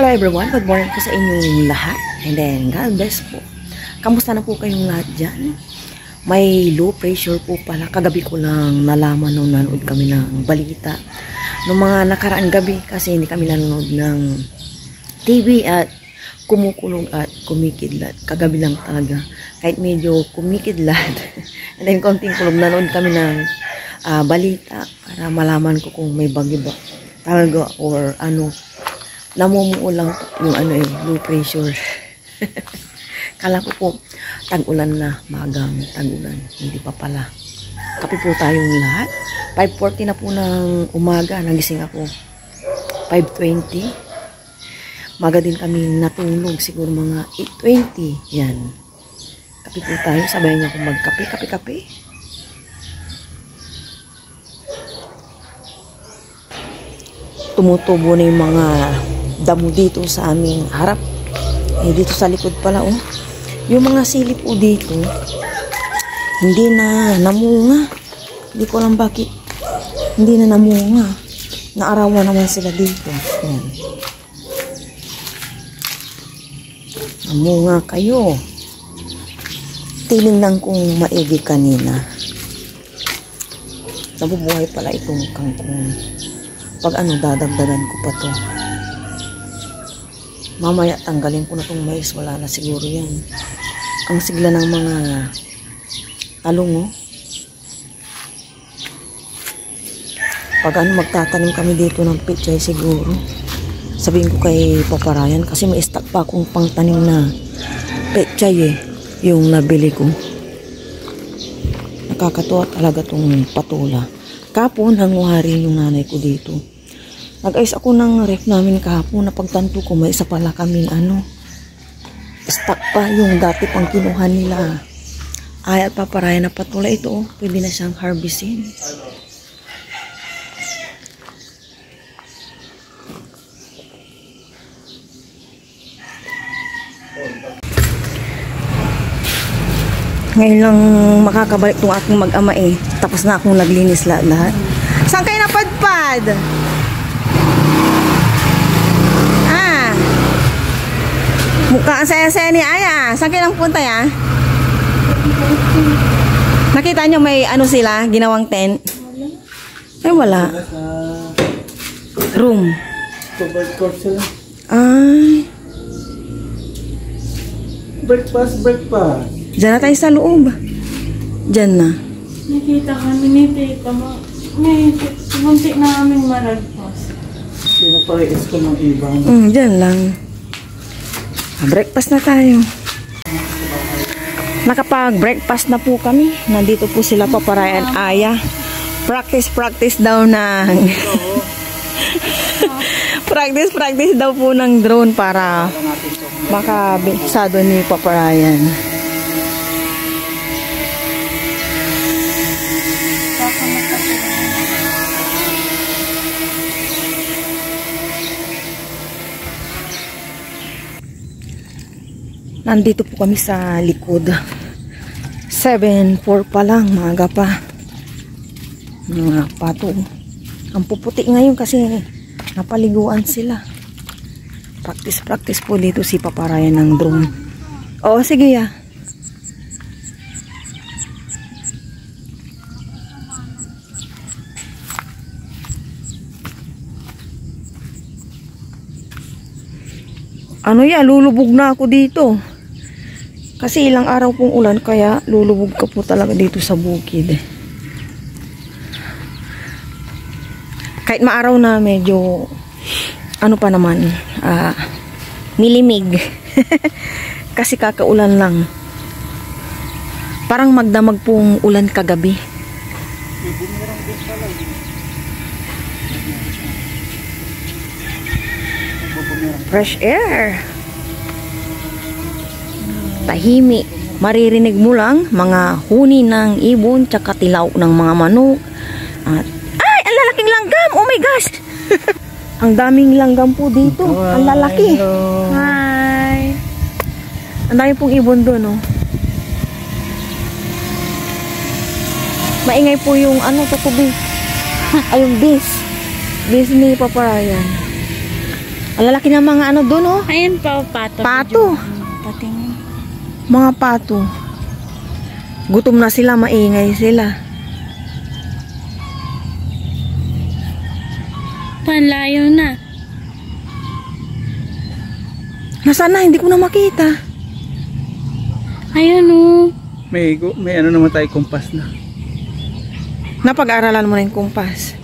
Hello everyone, good morning po sa inyong lahat. And then, God bless po. Kamusta na po kayong lahat dyan? May low pressure po pala. Kagabi ko lang nalaman nung nanood kami ng balita. Nung mga nakaraang gabi kasi hindi kami nanonood ng TV at kumukulong at kumikidlat. Kagabi lang talaga. Kahit medyo kumikidlat. And then, konting kulog nanood kami ng balita para malaman ko kung may bagyo ba talaga or ano. Namumuo lang yung low pressure. Kala ko po tag-ulan na, magang tag-ulan. Hindi pa pala. Kape po tayong lahat. 5:40 na po ng umaga. Nagising ako 5:20. Maga din kami natulog. Siguro mga 8:20. Yan. Kape po tayo. Sabayan niyo akong magkape. Kape. Tumutubo na yung mga damo dito sa aming harap. Dito sa likod pala, oh. Yung mga silip po dito, hindi na namunga. Hindi ko alam bakit hindi na namunga. Naarawan naman sila dito. Ayan. Namunga kayo. Tinignan kong maigi kanina. Nabubuhay pala itong kangkong. Pag dadagdagan ko pa to. Mamaya tanggalin ko na tong mais. Wala na siguro yan. Ang sigla ng mga talong, oh. Pag magtatanim kami dito ng pechay siguro. Sabihin ko kay Paparayan kasi may stock pa akong pangtanim na pechay yung nabili ko. Nakakatuwa talaga tong patula. Kapon, hanguhari yung nanay ko dito. Nag-ayos ako ng ref namin kahapon. Napagtanto ko, may isa pala kaming stock pa yung dati pang kinuha nila. Ay, at Paparayan na patula ito. Oh. Pwede na siyang harvestin. Ngayon lang makakabalik itong aking mag-ama Tapos na akong naglinis lahat. Saan kayo napadpad? Mukha ang saya-saya ni Aya. Saan kayo nang punta ya? Nakita nyo may sila, ginawang tent? Ay wala. Room. Ay. Breakfast. Diyan na tayo sa loob. Diyan na. Nakita kami ni Tita mo. May muntik na aming maragpas. Pinapareis ko ng ibang. Diyan lang. Breakfast na tayo. Nakapag-breakfast na po kami. Nandito po sila Paparayan Aya. Practice daw ng practice daw po ng drone para makabisado ni Paparayan. Nandito po kami sa likod. 7:04 pa lang, maaga pa. Mga pato. Ang puputi ngayon kasi napaliguan sila. Practice po dito si Paparayan ng drone. Oo, sige ya. Lulubog na ako dito. Kasi ilang araw pong ulan, kaya lulubog ka po talaga dito sa bukid. Kahit maaraw na medyo, pa naman, milimig. Kasi kakaulan lang. Parang magdamag pong ulan kagabi. Fresh air. Tahimik. Maririnig mo lang mga huni ng ibon tsaka tilaw ng mga manok. At ay, ang lalaking langgam. Oh my gosh. Ang daming langgam po dito. Ang lalaki. Hi. Ang dami pong ibon doon, oh. Maingay po yung tukubi. Ay, yung bis. Bis ni Paparayan. Ang lalaki ng mga ano doon, oh. Ayan pa, pato. Pato. Patingin. Mga pato. Gutom na sila, maingay sila. Panlayo na. Nasaan na? Hindi ko na makita. Ayun oh. May ano naman tayo, kumpas na. Napag-aralan mo na yung kumpas.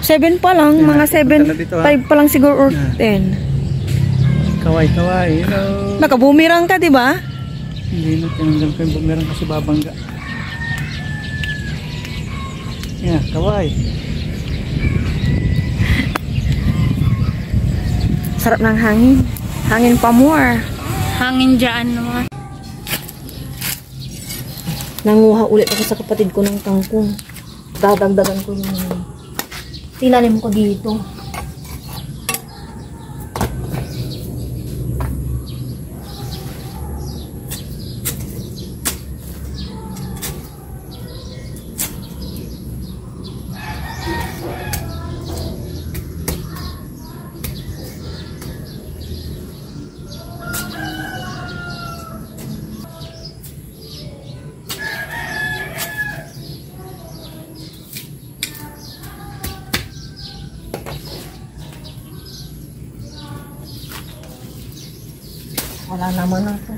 7 pa lang, mga 7, 5 pa lang siguro or 10. Kaway, you know. Nakabumirang ka, di ba? Hindi na, tinanggal ko yung bumerang kasi babangga. Yeah, kaway. Sarap ng hangin. Hangin pa more. Hangin dyan naman. Nanguha ulit ako sa kapatid ko ng kangkong. Dadagdagan ko yung tinanim ko dito. Wala naman ako.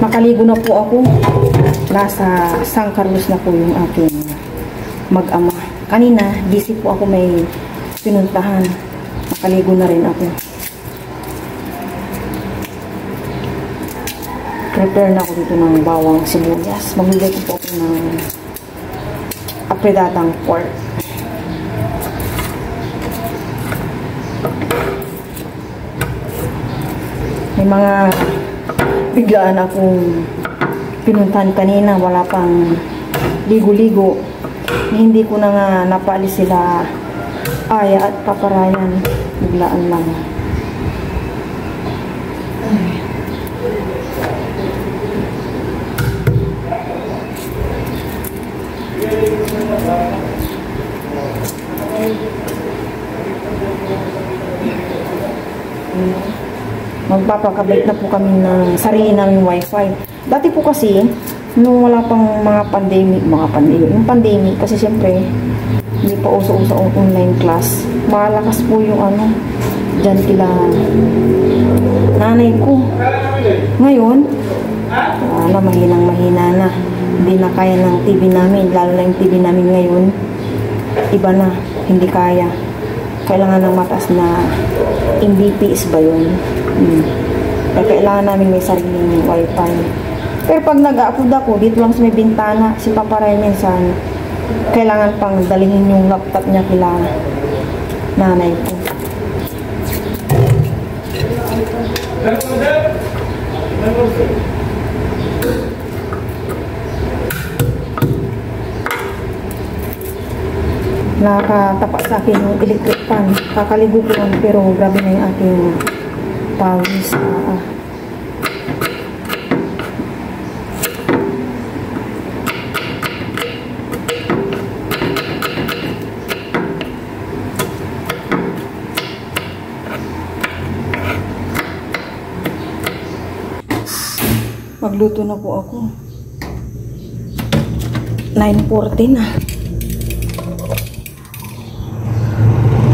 Nakaligo na po ako. Nasa San Carlos na po yung aking mag-ama. Kanina, busy po ako, may pinuntahan. Nakaligo na rin ako. Prepare na ako dito ng bawang sibuyas. Magluluto po ako ng apredatang pork. May mga biglaan akong pinuntahan kanina, wala pang ligo-ligo. Hindi ko na nga napaalis sila Aya at Paparayan. Biglaan lang. Magpapakabit na po kami ng sarili naming wifi. Dati po kasi, nung wala pang mga pandemic, kasi siyempre, hindi pa uso-uso ang online class. Malakas po yung dyan kila nanay ko. Ngayon, mahinang-mahina na. Hindi na kaya ng TV namin, lalo na yung TV namin ngayon. Iba na, hindi kaya. Kailangan ng mataas na Mbps ba yun? Kaya kailangan namin may sariling wifi. Pero pag nag-upload ako, dito lang sa may bintana, si Papa Ray minsan, kailangan pang dalhin yung laptop niya kila nanay ko. Nakatapak sa akin yung electric fan. Kakaligo ko lang, pero grabe na yung aking pawis. Magluto na po ako. 9:40 na.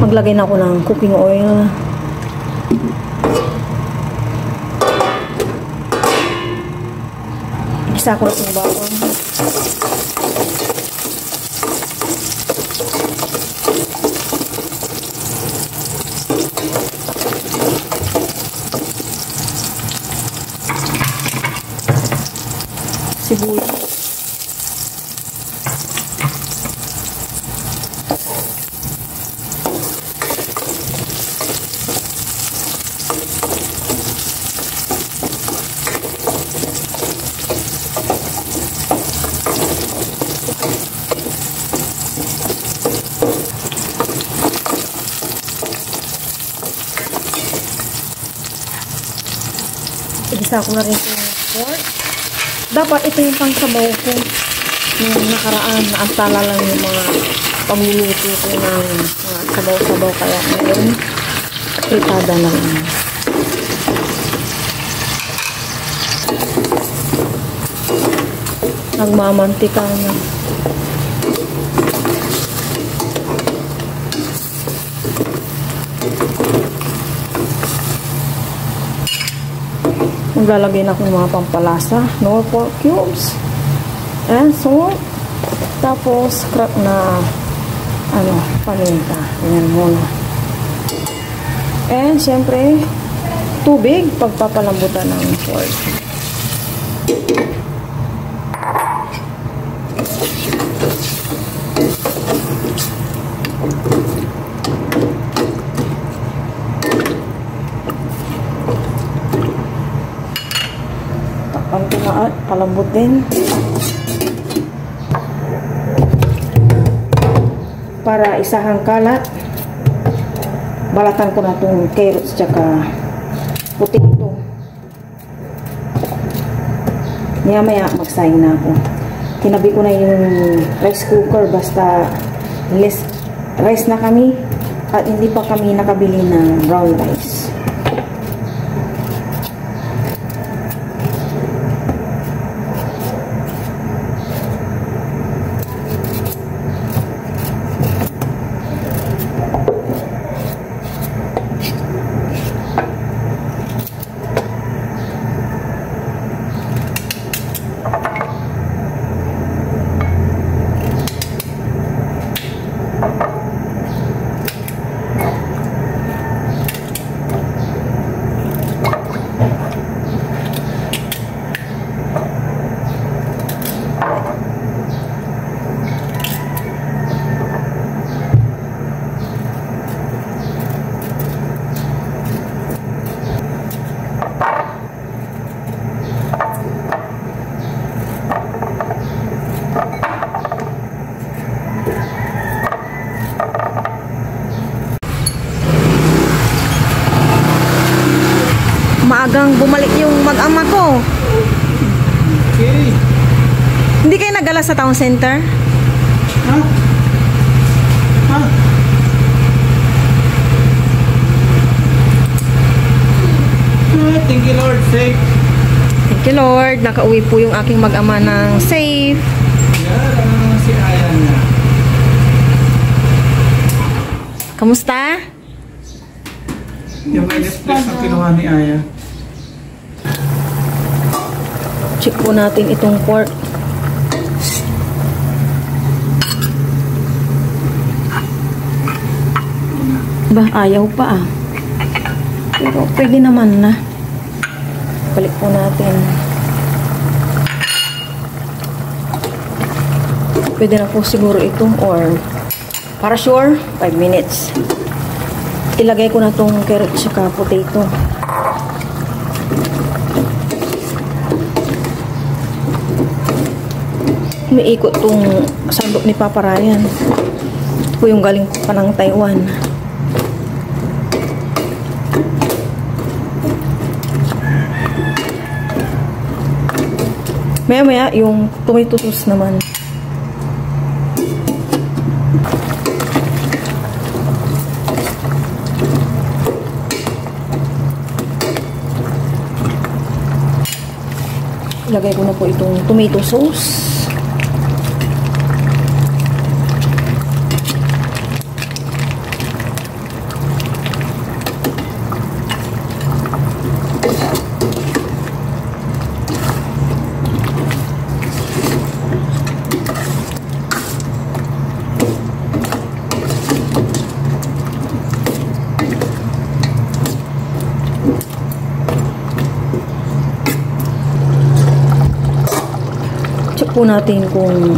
Maglagay na ako ng cooking oil. Isa ko itong bawang. Sibuyas. Igisa ko na rin itong pork. Dapat ito yung pangsabaw ko. Yung nakaraan, naantala lang yung mga pagluluto ko ng mga sabaw-sabaw. Kaya ngayon, fritada na lang. Nagmamantika na. Maglalagay na akong mga pampalasa, no pork cubes, and salt, tapos crack na paminta. Ayan muna. And syempre, tubig pagpapalambutan ng pork. Palambutin para isahang kalat. Balatan ko na itong carrots tsaka potato. Maya magsaing na ako. Tinabi ko na yung rice cooker, basta less rice na kami at hindi pa kami nakabili ng brown rice. Maagang bumalik yung mag-ama ko. Okay. Hindi kayo nagala sa town center? Ha? Ha? Thank you, Lord. Safe. Thank you, Lord. Nakauwi po yung aking mag-ama ng safe. Yan, si Aya na. Kamusta? Yung Netflix ang kinuha ni Aya. Check po natin itong pork. Ba, ayaw pa ah. Pero pwede naman na. Balik po natin. Pwede na po siguro ito or para sure, 5 minutes. Ilagay ko na tong carrot saka potato. Umiikot tong sandok ni Papa Ryan. Ito po yung galing pa ng Taiwan. Maya yung tomato sauce naman. Ilagay ko na po itong tomato sauce. po natin kung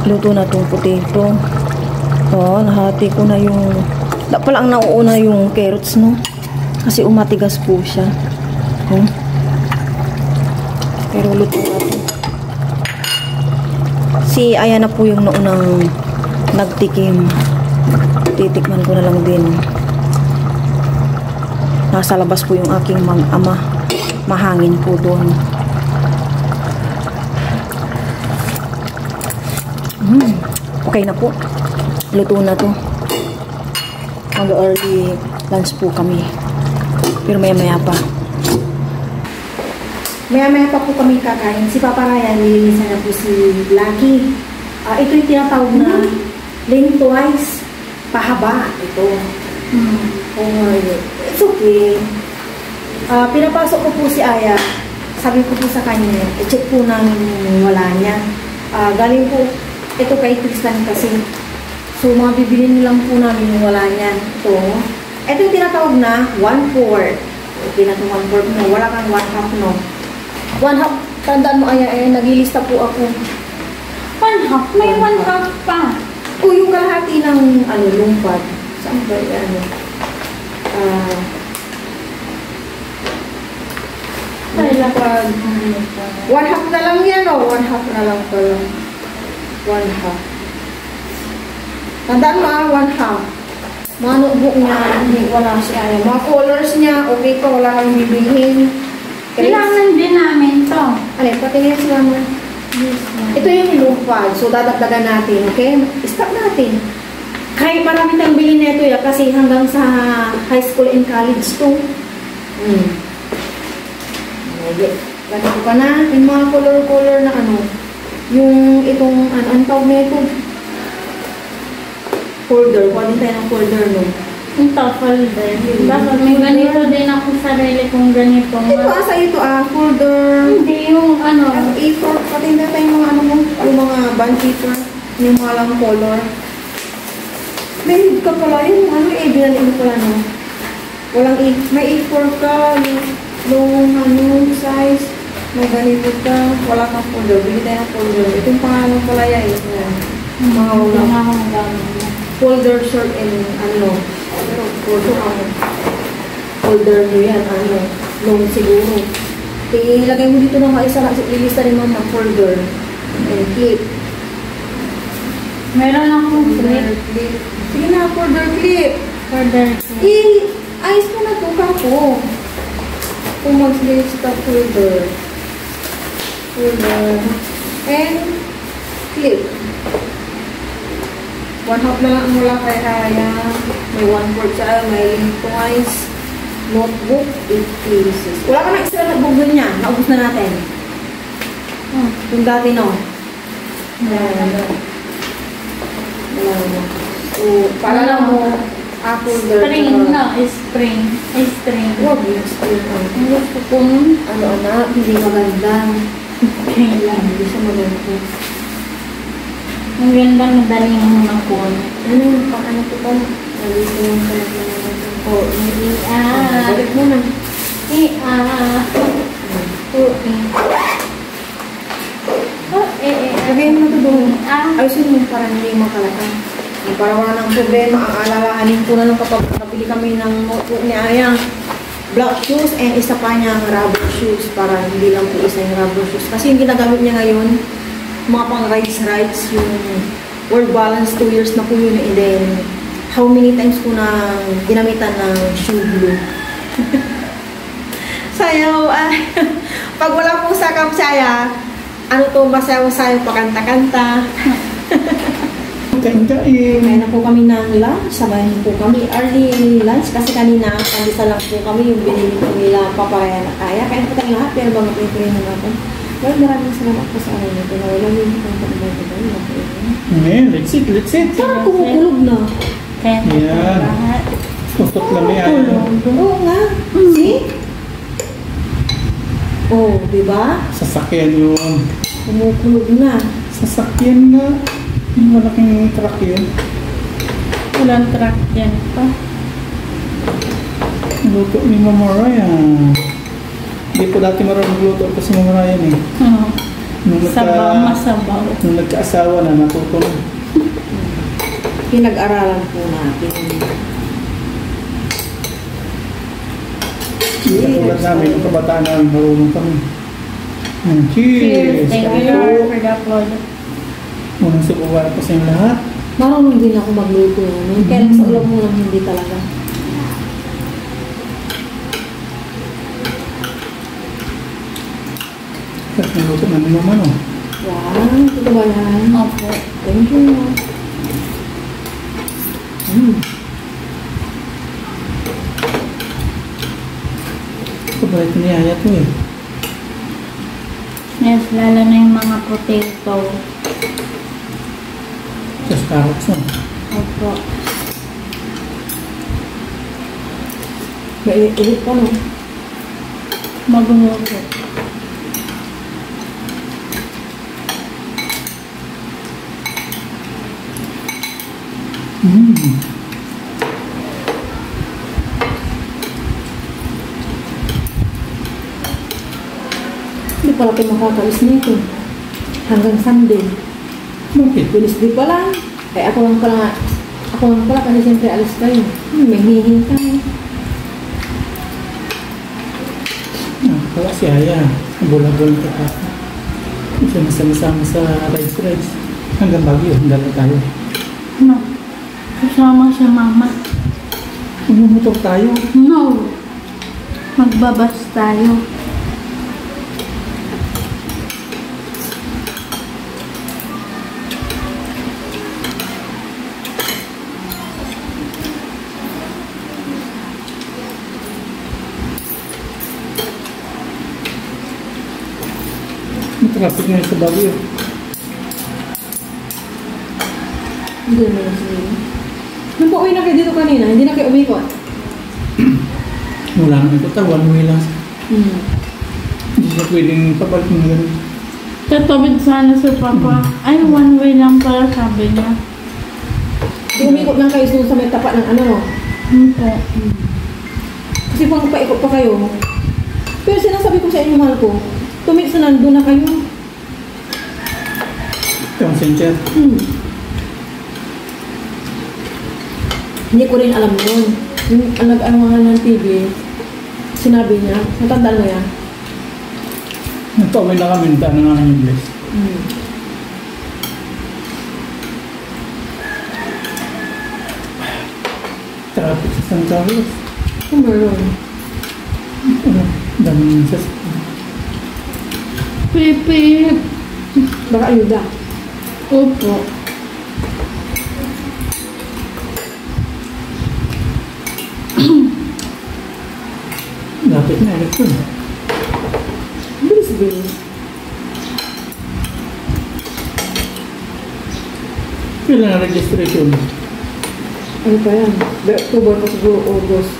luto na itong potato. Nahati ko na yung... Pala ang nauuna yung carrots, no? Kasi umatigas po siya. Pero luto na ito. Si Aya na po yung naunang nagtikim. Titikman ko na lang din. Nasa labas po yung aking mag-ama. Mahangin po doon. Okay na po. Luto na to. Mag-early lunch po kami. Pero maya-maya pa. Maya-maya pa po kami kakain. Si Papa Ryan, nilinisan na po si Lucky. Ito yung tinatawag na lengthwise. Pahaba. Ito. It's okay. Pinapasok ko po si Aya. Sabi ko po sa kanya, i-check po namin yung wala niya. Galing po, ito kay Tristan kasi. So, mga bibili nilang po namin yung wala niya. Ito yung tinatawag na 1/4. Okay na ito 1/4 mo. Wala kang 1/2 no. 1/2, tandaan mo Aya, nagilista po ako. 1/2? May 1/2 pa. Yung kalahati ng lumpad. Saan ba yan? 1/2 na lang yan, 1/2 na lang pala. 1/2. Tandaan mo 1/2. Mga notebook niya, wala siya. Mga colors niya, okay pa, wala kang bibilhin. Kailangan din namin to. Patingin sila mo. Ito yung lumpad. So, dadagdagan natin, okay? Stop natin. Kahit marami tayong bilhin nito kasi hanggang sa high school and college to. Ganito ka na. Yung mga color-color na yung itong, ang tawag na ito? Folder. Kuha din tayo ng folder, no? Ito, folder. Bakit may ganito din ako sarili kung ganito. Ito, asa ito, folder. Hindi, yung A4. Pati na tayo mga yung mga band paper. Yung mga lang color. May ka pala, yung binalin mo pala, no? Walang may A4 ka, yung size, may ganito ka, wala kang folder, bili tayo ng folder. Ito yung pangalan pala yan, mga wala. Folder short and pero folder nyo yan, long siguro. Ilagay mo dito ng isa, ilista rin mo ng folder. And clip. Meron akong clip. Sige na, folder clip. Folder clip. Ayos mo na ito kako. Kung mag-lista folder. Folder. And clip. 1/2 na lang mula kay Aya. May 1/4 siya. May lengthwise. Notebook, 8 pieces. Wala ka na extra notebook dun niya. Naubos na natin. Yung dati, no? Wala. So, para lang mo folder. Spring, no? Spring. Huwag yung spring. Ang gusto kong hindi maganda. kailan. Hindi siya maganda. Ang ganda na daling mo ng phone. Ano po ba? Nalito yung balik mo na. Lagay mo na ito doon. Ayusin mo para hindi makalatan. Para wala nang problema. Ang alalahanin ko na lang kapag nabili kami ng notebook ni Aya. Black shoes and isa pa niyang rubber shoes para hindi lang po isa yung rubber shoes. Kasi yung ginagamit niya ngayon, mga pang rides, yung word balance 2 years na po yun. And then, how many times ko na ginamitan ng shoe glue. Sayaw, pag wala pong sakap saya, masayaw-sayaw, pakanta-kanta. Kain-kain. Kaya na po kami ng lunch. Sabayan po kami early lunch kasi kanina pandisa lang po kami yung binili po nila Papaya na Aya. Kaya po tayong lahat pero ba mag-prepare na natin. Well, maraming salamat po sa araw nito. Wala yung Amen. Let's eat. Parang kumukulog na. Kaya Yan. Kusot lang ni Aya. Oo nga. See? Oh, diba? Sasakyan yun. Kumukulog na. Sasakyan na. Yung malaking truck yun. walang truck yan pa. Luto ni Mama Ryan. Hindi ko dati marunong luto kasi Mama Ryan eh. Sabaw, masabaw. Nung nagkaasawa na, natuto na. Pinag-aralan po natin. Hindi katulad namin, nung kabataan namin, marunong kami. Cheers! Thank you, Lord, for the applaud. Unang subukan ko sa inyo lahat. Marunong din ako magluto. Kaya lang sa ulam mo lang hindi talaga. Tapos naluto na naman, oh. Wow, ito ba yan? Opo. Thank you. Paborito ni Yaya to eh. Yes, lalo na yung mga potato. Tapos carrots na. Opo. Mainit pa no? Magulo po. Hindi pala tayo makakalis nito. Hanggang Sunday. Bakit? Wednesday pa lang. Ay ako lang pala kasi siyempre alis kayo. May hihintay. Kaya si Yaya, ang bola-bola ka pa. Siya nasama-sama sa rides. Hanggang Baguio, dala tayo. No. Kasama siya mama. Umumotor tayo. No. Magbabas tayo. May traffic ngayon sa Baguio. Hindi naman siguro. Nung pauwi na kayo dito kanina, hindi na kayo umikot. Wala naman ito, one way lang. Hindi siya pwedeng papalik ng ganun. Tatawid sana si Papa. Ay, one way lang pala sabi niya. Hindi umikot lang kayo sa may tapat ng ano. Hindi. Kasi pang paikot pa kayo. Pero sinasabi ko sa inyo, mahal ko, tumit sa nandun na kayo. Ito ang center. Hindi ko rin alam yun. Yung nag-ano nga ng TV, sinabi niya, natandaan mo yan? Nagpawin na kami, nagtaan na namin yung bless. Traffic sa San Carlos. Kung meron. Ano, daming sa... Pipi. Baka ayuda. Opo. Lapit na election. Bilis-bilis. Kailan na registration? Ano pa yan? October pa siguro, August.